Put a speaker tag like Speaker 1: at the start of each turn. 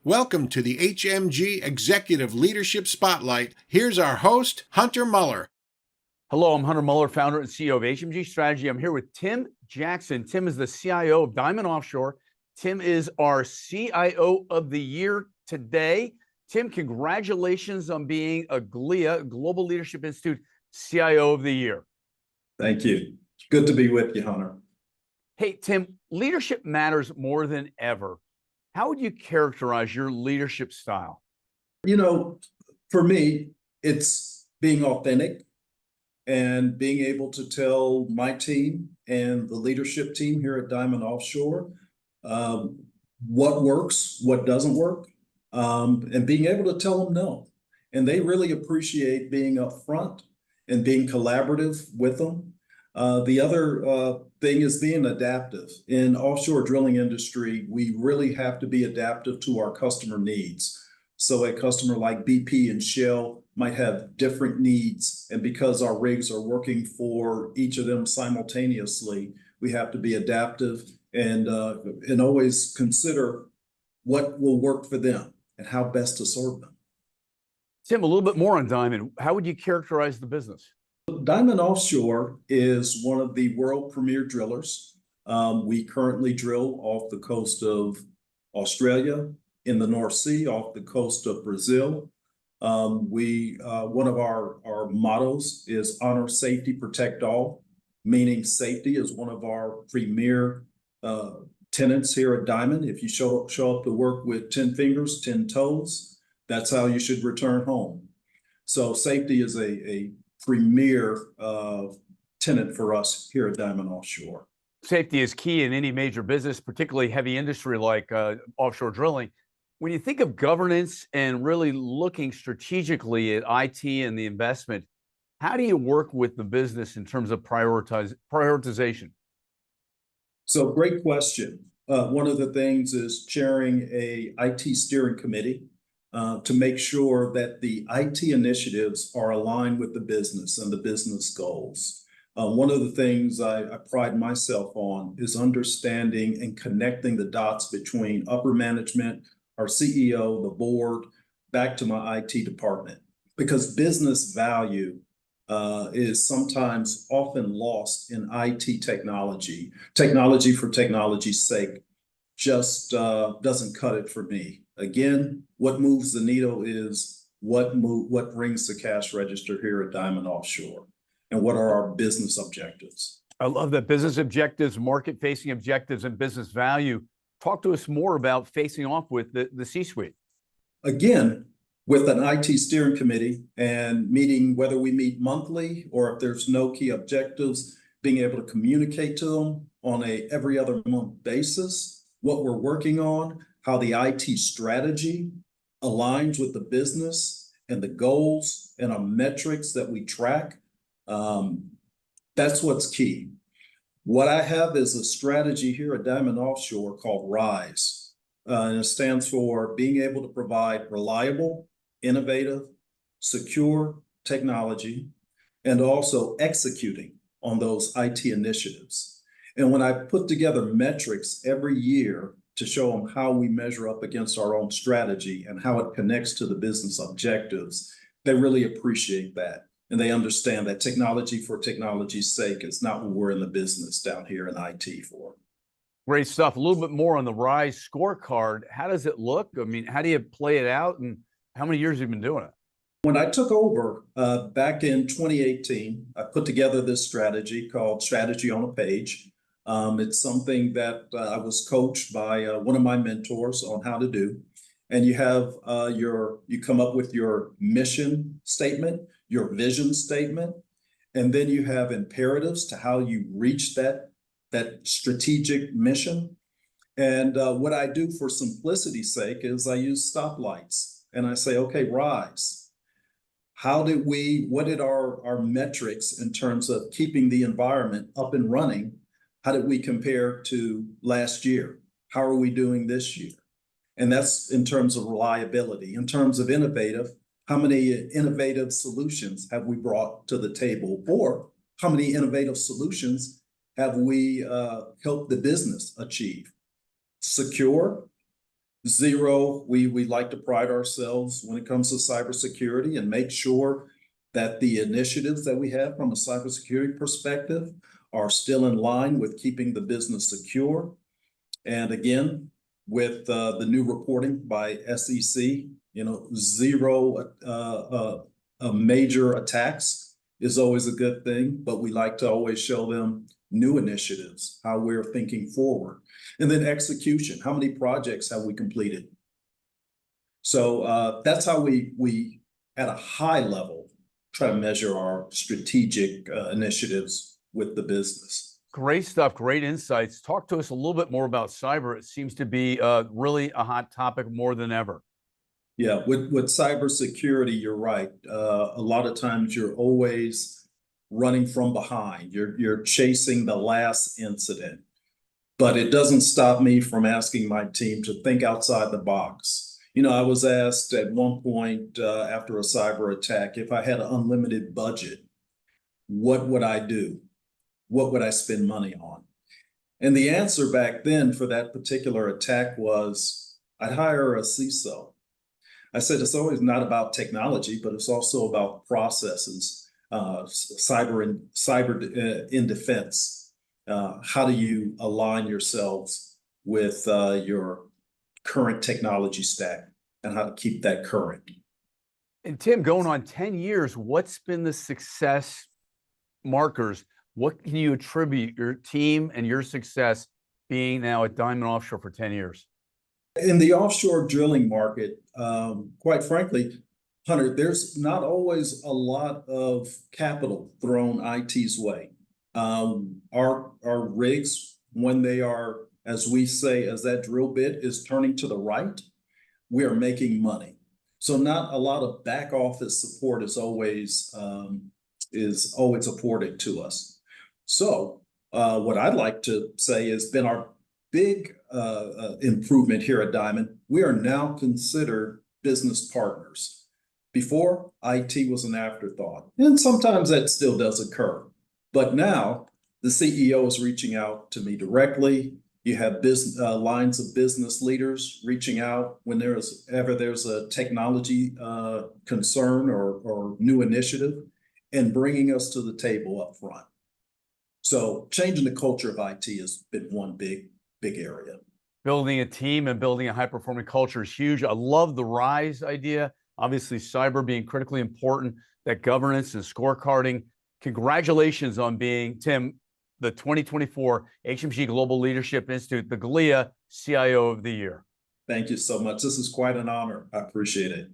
Speaker 1: Welcome to the HMG Executive Leadership Spotlight. Here's our host, Hunter Muller.
Speaker 2: Hello, I'm Hunter Muller, founder and CEO of HMG Strategy. I'm here with Tim Jackson. Tim is the CIO of Diamond Offshore. Tim is our CIO of the Year today. Tim, congratulations on being a GLIA, Global Leadership Institute CIO of the Year.
Speaker 3: Thank you. Good to be with you, Hunter.
Speaker 2: Hey, Tim, leadership matters more than ever. How would you characterize your leadership style?
Speaker 3: For me, it's being authentic and being able to tell my team and the leadership team here at Diamond Offshore what works, what doesn't work, and being able to tell them no. And they really appreciate being upfront and being collaborative with them. The other thing is being adaptive. In offshore drilling industry, we really have to be adaptive to our customer needs. So a customer like BP and Shell might have different needs. And because our rigs are working for each of them simultaneously, we have to be adaptive and always consider what will work for them and how best to serve them.
Speaker 2: Tim, a little bit more on Diamond. How would you characterize the business?
Speaker 3: Diamond Offshore is one of the world premier drillers. We currently drill off the coast of Australia, in the North Sea, off the coast of Brazil. One of our mottos is honor, safety, protect all, meaning safety is one of our premier tenets here at Diamond. If you show up to work with 10 fingers, 10 toes, that's how you should return home. So safety is a premier tenet for us here at Diamond Offshore.
Speaker 2: Safety is key in any major business, particularly heavy industry like offshore drilling. When you think of governance and really looking strategically at IT and the investment, how do you work with the business in terms of prioritization?
Speaker 3: So great question. One of the things is chairing a IT steering committee to make sure that the IT initiatives are aligned with the business and the business goals. One of the things I pride myself on is understanding and connecting the dots between upper management, our CEO, the board, back to my IT department, because business value is sometimes often lost in IT technology. Technology for technology's sake just doesn't cut it for me. Again, what moves the needle is what rings the cash register here at Diamond Offshore, and what are our business objectives.
Speaker 2: I love that. Business objectives, market-facing objectives, and business value. Talk to us more about facing off with the C-suite.
Speaker 3: Again, with an IT steering committee and meeting, whether we meet monthly or if there's no key objectives, being able to communicate to them on a every other month basis, what we're working on, how the IT strategy aligns with the business and the goals and our metrics that we track. That's what's key. What I have is a strategy here at Diamond Offshore called RISE. And it stands for being able to provide reliable, innovative, secure technology, and also executing on those IT initiatives. And when I put together metrics every year to show them how we measure up against our own strategy and how it connects to the business objectives, they really appreciate that. And they understand that technology for technology's sake is not what we're in the business down here in IT for.
Speaker 2: Great stuff. A little bit more on the RISE scorecard. How does it look? I mean, how do you play it out, and how many years have you been doing it?
Speaker 3: When I took over back in 2018, I put together this strategy called Strategy on a Page. It's something that I was coached by one of my mentors on how to do. And you have you come up with your mission statement, your vision statement, and then you have imperatives to how you reach that strategic mission. And what I do for simplicity's sake is I use stoplights and I say, okay, RISE. What did our metrics in terms of keeping the environment up and running? How did we compare to last year? How are we doing this year? And that's in terms of reliability. In terms of innovative, how many innovative solutions have we brought to the table? Or how many innovative solutions have we helped the business achieve? Secure, Zero, we like to pride ourselves when it comes to cybersecurity and make sure that the initiatives that we have from a cybersecurity perspective are still in line with keeping the business secure. And again, with the new reporting by SEC, zero major attacks is always a good thing, but we like to always show them new initiatives, how we're thinking forward. And then execution, how many projects have we completed? So that's how we at a high level try to measure our strategic initiatives with the business.
Speaker 2: Great stuff, great insights. Talk to us a little bit more about cyber. It seems to be really a hot topic more than ever.
Speaker 3: Yeah, with cybersecurity, you're right. A lot of times you're always running from behind. You're chasing the last incident. But it doesn't stop me from asking my team to think outside the box. I was asked at one point after a cyber attack, if I had an unlimited budget, what would I do? What would I spend money on? And the answer back then for that particular attack was, I'd hire a CISO. I said, it's always not about technology, but it's also about processes, cyber in defense. How do you align yourselves with your current technology stack and how to keep that current?
Speaker 2: And Tim, going on 10 years, what's been the success markers? What can you attribute your team and your success being now at Diamond Offshore for 10 years?
Speaker 3: In the offshore drilling market, quite frankly, Hunter, there's not always a lot of capital thrown IT's way. Our rigs, when they are, as we say, as that drill bit is turning to the right, we are making money. So not a lot of back office support is always afforded to us. So what I'd like to say has been our big improvement here at Diamond. We are now considered business partners. Before, IT was an afterthought, and sometimes that still does occur. But now the CEO is reaching out to me directly. You have lines of business leaders reaching out when there's a technology concern or new initiative, and bringing us to the table up front. So changing the culture of IT has been one big area.
Speaker 2: Building a team and building a high-performing culture is huge. I love the RISE idea. Obviously, cyber being critically important, that governance and scorecarding. Congratulations on being, Tim, the 2024 HMG Global Leadership Institute, the GLIA CIO of the Year.
Speaker 3: Thank you so much. This is quite an honor. I appreciate it.